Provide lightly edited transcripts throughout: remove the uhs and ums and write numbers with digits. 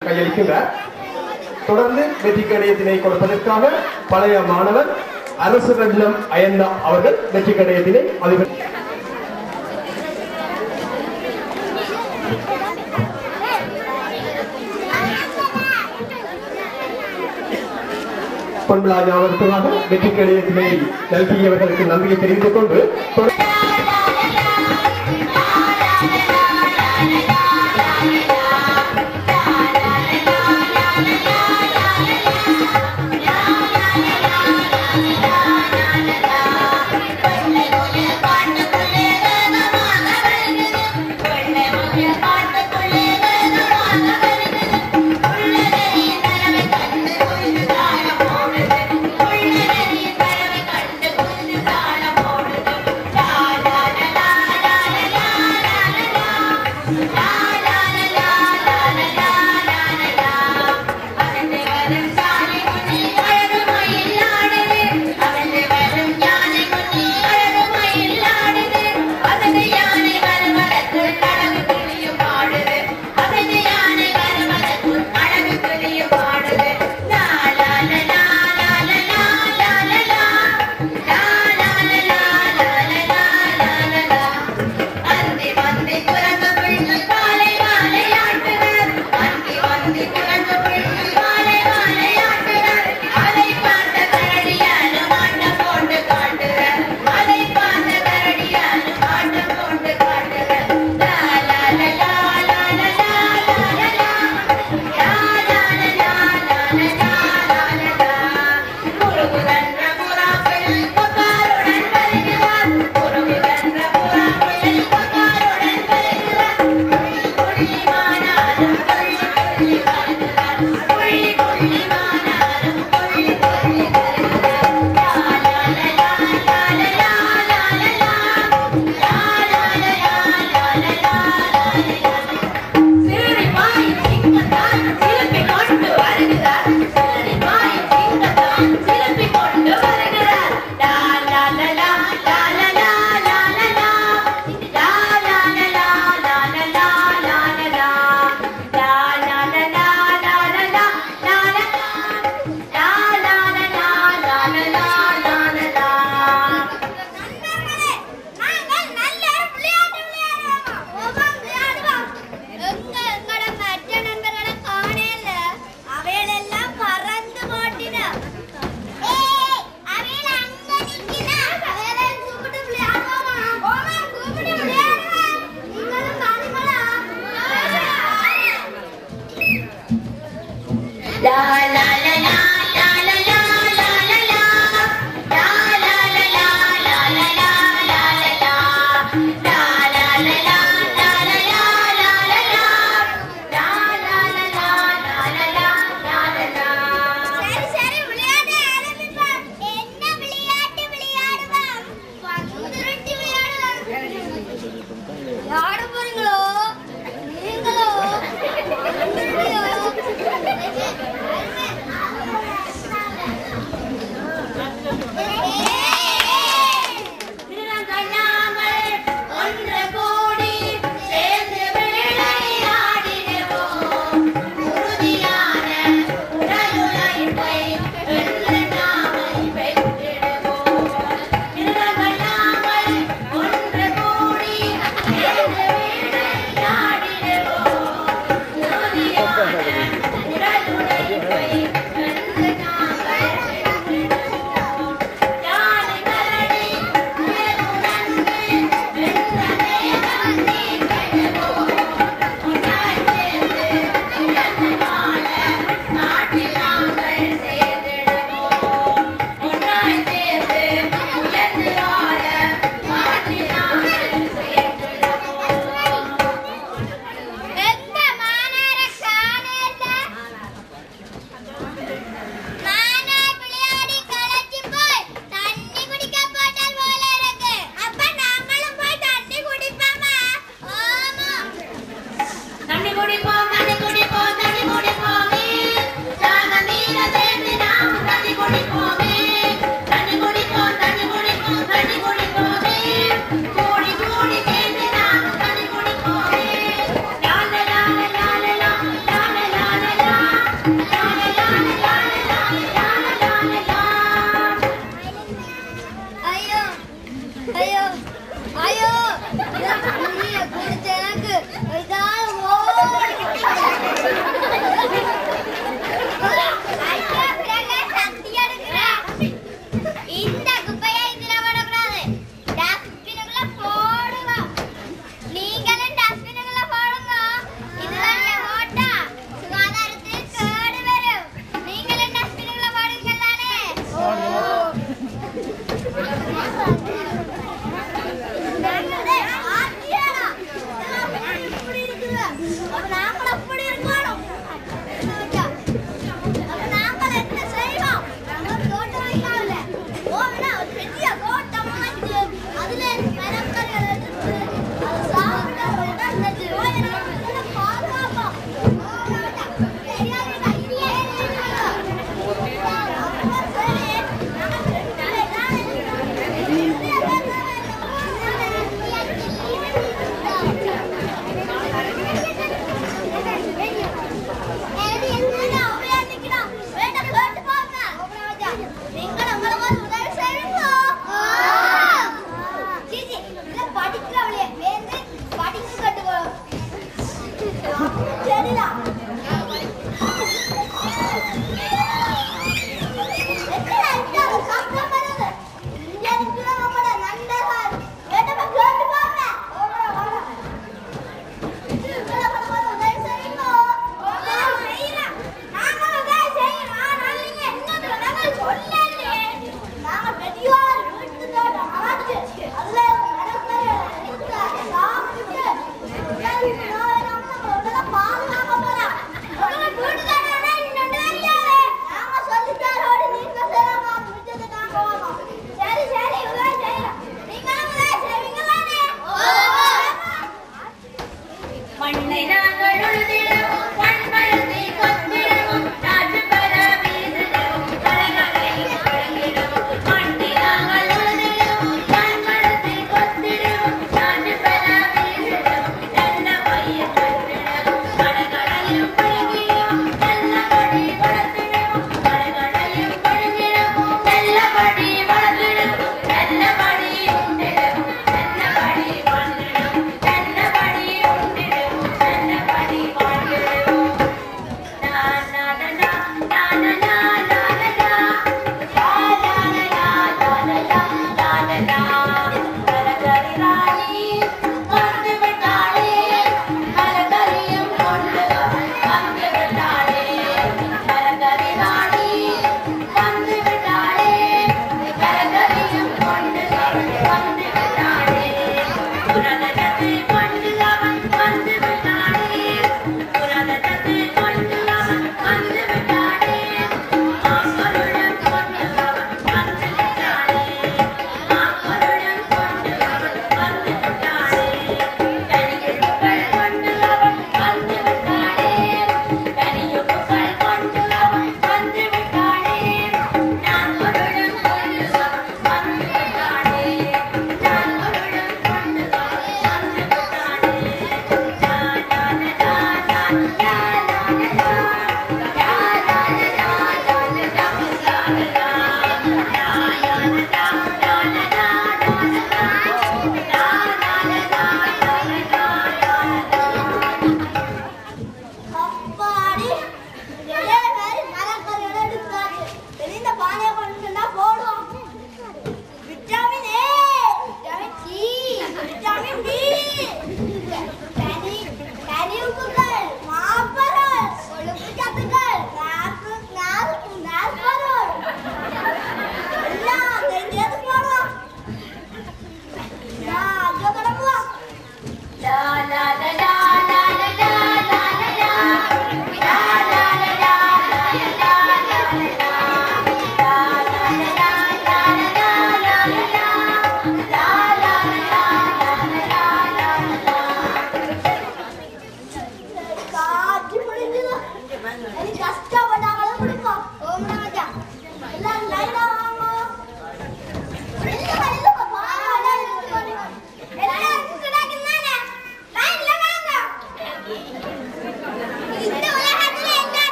கையளிக்கின்றார். தொடர்ந்து வெற்றி கடையத்தினை கொடுப்பதற்காக பழைய மாணவர் அரசு ரத்னம் அயந்தா அவர்கள் வெற்றி கடையத்தினை அதிபர் பொன்விழா ஞாபகத்துக்காக வெற்றி கடையத்தினை நல்கியவர்களுக்கு நன்றியை தெரிவித்துக் கொண்டு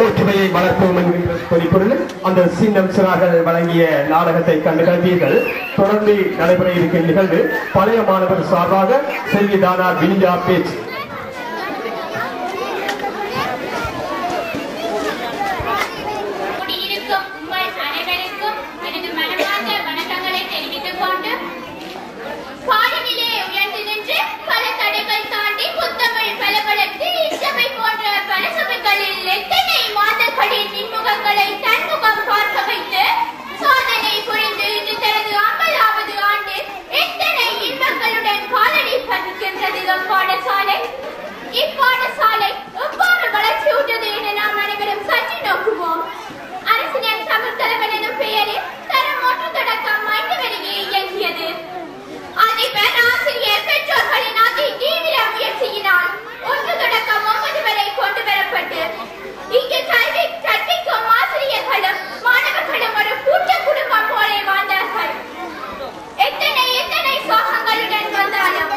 ஒற்றுமையை வளர்ப்போம் என்கின்ற பொறிப்பொருள் அந்த சின்னம் சிறார்கள் வழங்கிய நாடகத்தை கண்டு கல்வீர்கள். தொடர்ந்து நடைபெற இருக்கும் நிகழ்வு பழைய மாணவர் சார்பாக செல்வி தானா வினியா பேச்சு. இப்பாடசாலை எவ்வாறு வளர்ச்சியுற்றது என நாம் அனைவரும் சற்று நோக்குவோம். அரசினர் சமத்தலைவன் எனும் பெயரில் தரம் 1 தொடக்கம் 5 வரையே இயங்கியது. அதிபர் ஆசிரியர் பெற்றோர்களின் அதி தீவிர முயற்சியினால் 1 தொடக்கம் 9 வரை கொண்டு வரப்பட்டு இங்கு கல்வி கற்பிக்கும் ஆசிரியர்களும் மாணவர்களும் ஒரு கூட்ட குடும்பம் போல வாழ்ந்தார்கள். எத்தனை சோகங்களுடன் வந்தாலும்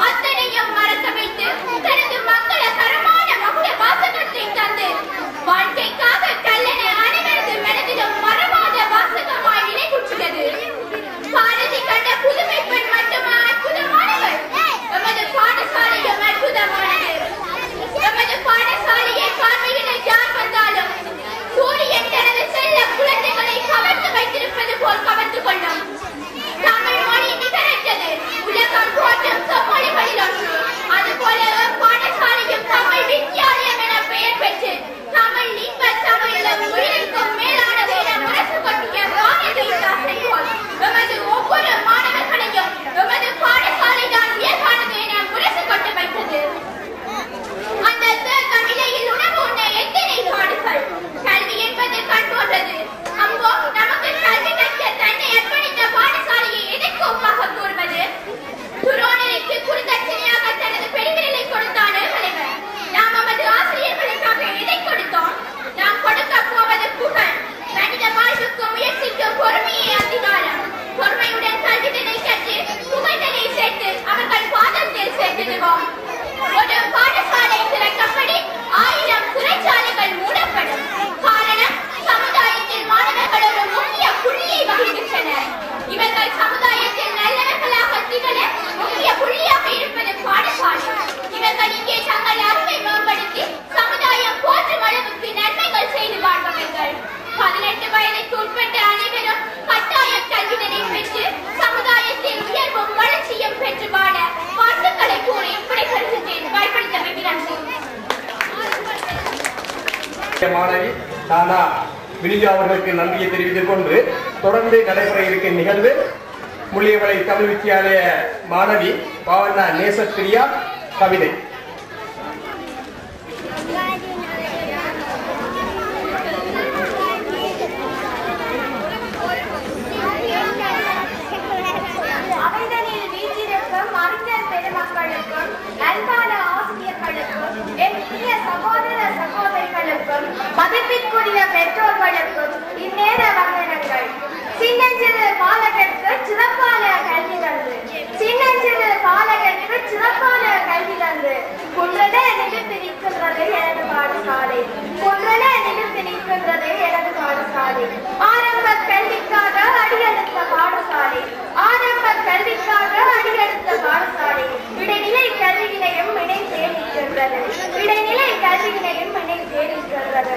அத்தனையும் மறக்கவில்லை. மாணவி தானா வினிஜா அவர்களுக்கு நன்றியை தெரிவித்துக் கொண்டு தொடர்ந்து நடைபெற இருக்கும் நிகழ்வு முள்ளியவளை தமிழ் வித்தியாலய மாணவி பாவண்ணா நேசப்பிரியா கவிதை. பெருமக்களுக்கும் நல்கால ஆசிரியர்களுக்கும் என் இனிய சகோதர சகோதரிகளுக்கும் மதிப்பிற்குரிய பெற்றோர்களுக்கும் இந்நேர வந்தனங்கள். சின்னஞ்சிறு பாலகருக்கு சிறப்பான கல்வி தந்து சின்னஞ்சிறு பாலகருக்கு சிறப்பான கல்வி தந்து குன்றன நிமிர்ந்து நிற்கின்றது எனது பாடசாலை. குன்றன நிமிர்ந்து நிற்கின்றது எனது பாடசாலை. ஆரம்ப கல்விக்காக அடியெடுத்த பாடசாலை. ஆரம்ப கல்விக்காக அடியெடுத்த பாடசாலை. இடைநிலை கல்வியினையும் இணைந்தே நிற்கின்றது. இடைநிலை கல்வியினையும் இணைந்தே நிற்கின்றது.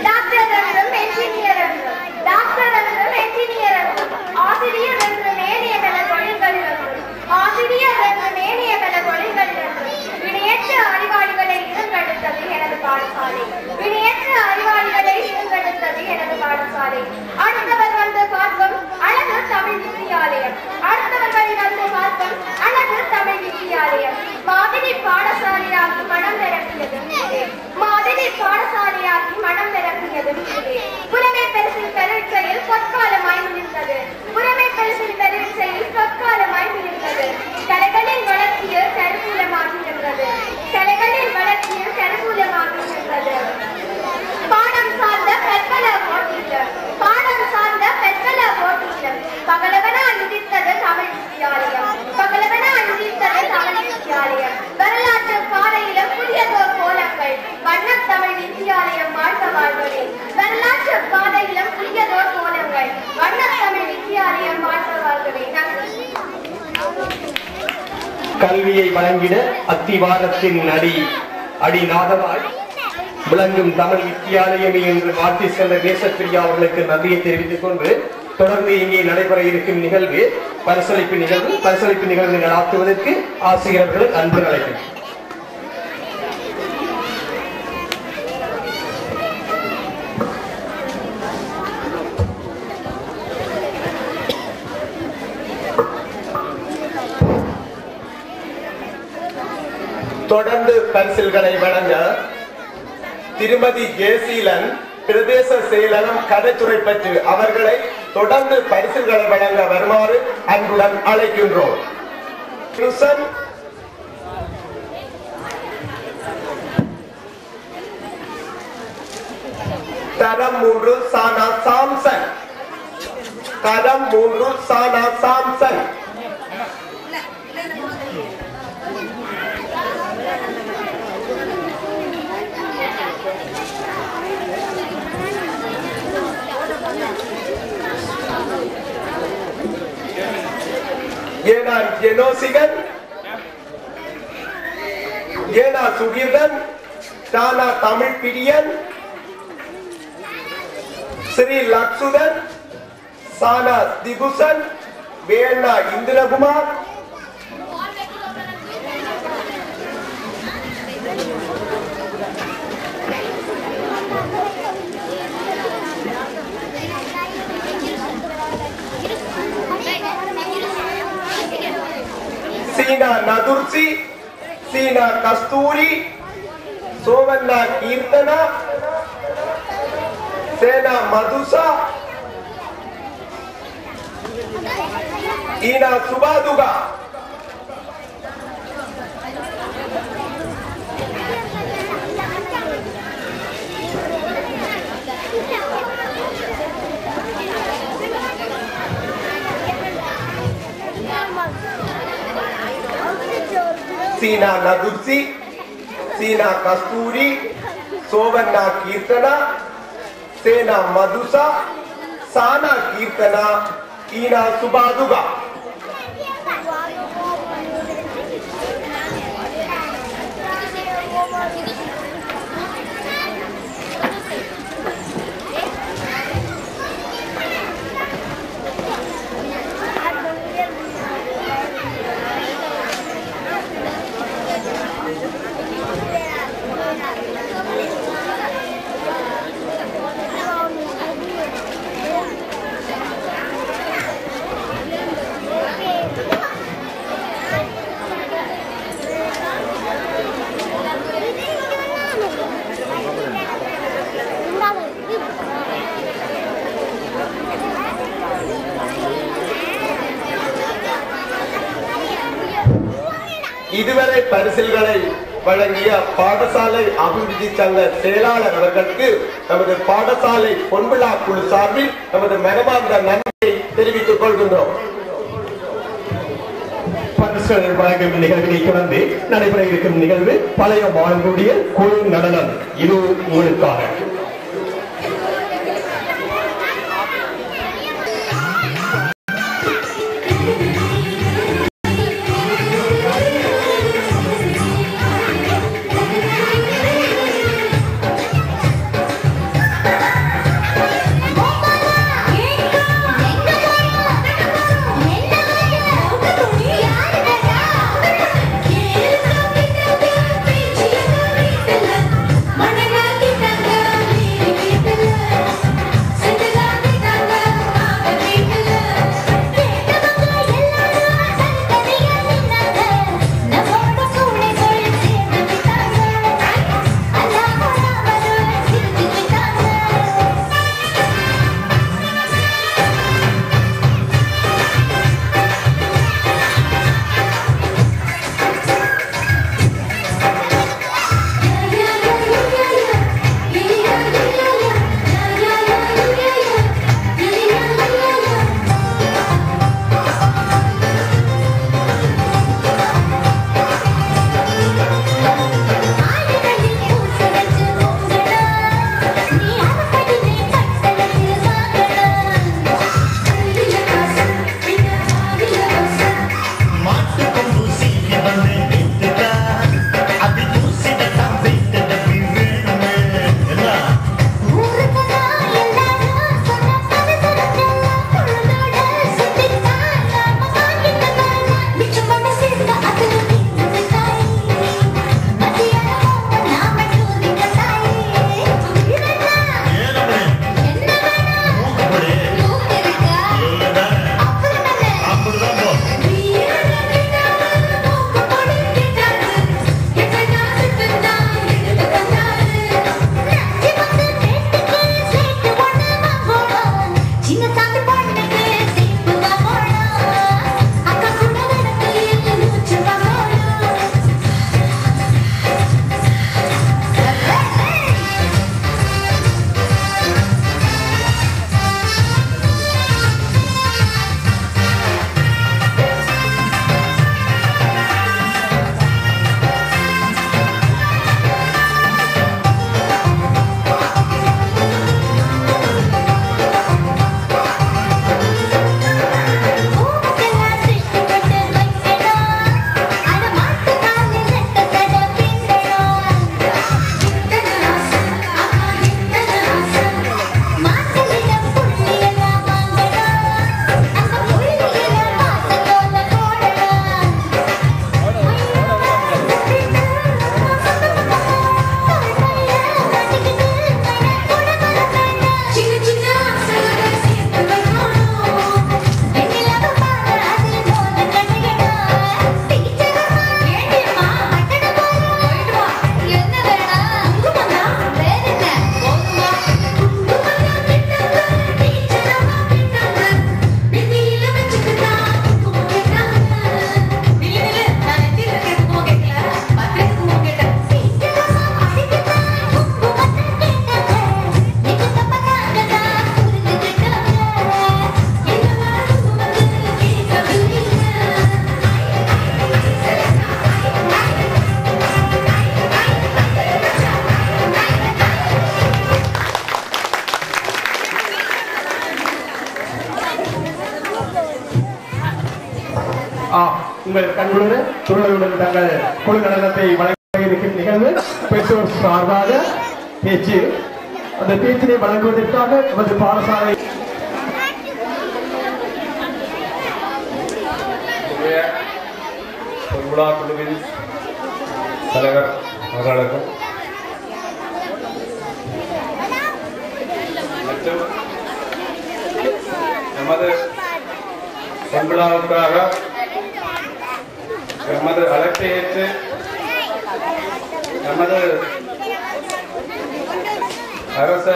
டாக்டர் என்றும் என்ஜினியர் என்றும் டாக்டர் என்றும் என்ஜினியர் என்றும் ஆசிரியர் என்றும் ஏனைய பல தொழில்கள் என்றும் ஆசிரியர் என்றும் ஏனைய பல தொழில்கள் என்றும் இணையற்ற அறிவாளிகளை இருங்கெடுத்தது எனது பாடசாலை. இணையற்ற அறிவாளிகளை இருங்கெடுத்தது எனது பாடசாலை. அடுத்தவர் வந்து பார்க்கும் அழகு தமிழ் வித்தியாலயம். அடுத்தவர்கள் வந்து பார்க்கும் அழகு தமிழ் வித்தியாலயம். மாதிரி பாடசாலையாகி மனம் நிரப்பியது. மாதிரி பாடசாலையாகி மனம் நிரப்பியது. புலமை பரிசில் பரீட்சையில் பொற்காலமாய் முடிந்தது. புலமை பரிசில் பரீட்சையில் பொற்காலமாய் முடிந்தது. கலைகளின் வளர்ச்சியில் கருவூலமாகின்றது. கலைகளின் வளர்ச்சியில் கருவூலமாகின்றது. பாடம் சார்ந்த பற்பல போட்டிகள் பாடம் சார்ந்த பற்பல போட்டிகள் பகலவனா நிதித்தது தமிழ் வித்தியாலயம். பகலவனா நிதித்தது தமிழ் வித்தியாலயம். வரலாற்று பாதையில புதியதோர் கோலங்கள் வண்ணத் தமிழ் வித்தியாலயம் வாழ்த்த வாழ்வதே. வரலாற்று பாதையில புதியதோர் கோலங்கள் வண்ணத் தமிழ் வித்தியாலயம் வாழ்த்த வாழ்வதே. நன்றி. கல்வியை வழங்கிட அத்திவாரத்தின் அடிநாதமாய் விளங்கும் தமிழ் வித்தியாலயமே என்று மாற்றி சென்ற நேசப்பிரியா அவர்களுக்கு நன்றியை தெரிவித்துக் கொண்டு தொடர்ந்து இங்கே நடைபெற இருக்கும் நிகழ்வு பரிசளிப்பு நிகழ்வு. பரிசளிப்பு நிகழ்வு நடாத்துவதற்கு ஆசிரியர்கள் அன்பு அழைக்கும். தொடர்ந்து பரிசில்களை வழங்க திருமதி ஜெயசீலன் பிரதேச செயலகம் கதைத்துறை பற்று அவர்களை தொடர்ந்து பரிசில்களை வழங்க வருமாறு அன்புடன் அழைக்கின்றோம். தரம் 3 சானா சாம்சன். தரம் 3 சானா சாம்சன். ஏனா ஜெனோசிகன், ஏனா சுகீர்தன், தானா தமிழ் பிரியன், ஸ்ரீ லக்ஷுதன், சானா திபுசன், வேணா இந்திரகுமார், சீனா நதுர்சி, சீனா கஸ்தூரி, சோவண்ணா கீர்த்தனா, சேனா மதுசா, ஈனா சுபாதுகா. சீனா நதுர்சி, சீனா கஸ்தூரி, சோவண்ணா கீர்த்தனா, சேனா மதுசா, சானா கீர்த்தனா, ஈனா சுபாதுகா. பரிசில்களை வழங்கிய பாடசாலை அபிவிருத்தி சங்க செயலாளர் அவர்களுக்கு நமது பாடசாலை பொன்விழா குழு சார்பில் நமது மனமார்ந்த நன்றியை தெரிவித்துக் கொள்கின்றோம். பரிசுகள் வழங்கும் நிகழ்வினை தொடர்ந்து நடைபெற இருக்கும் நிகழ்வு பழைய மாணவர்களுடைய குழு நடனம். இது உங்களுக்காக. உங்கள் கண்களுடன் சூழலுடன் தங்கள் குழு நடனத்தை வழங்க இருக்கும் நிகழ்வு பெற்றோர் சார்பாக பேச்சு. அந்த பேச்சினை வழங்குவதற்காக நமது பாடசாலை பொன்விழா குழுவின் தலைவர் அவர்களுக்கும் மற்றும் நமது பொன்விழாவுக்காக நமது அழைப்பை ஏற்று நமது அரச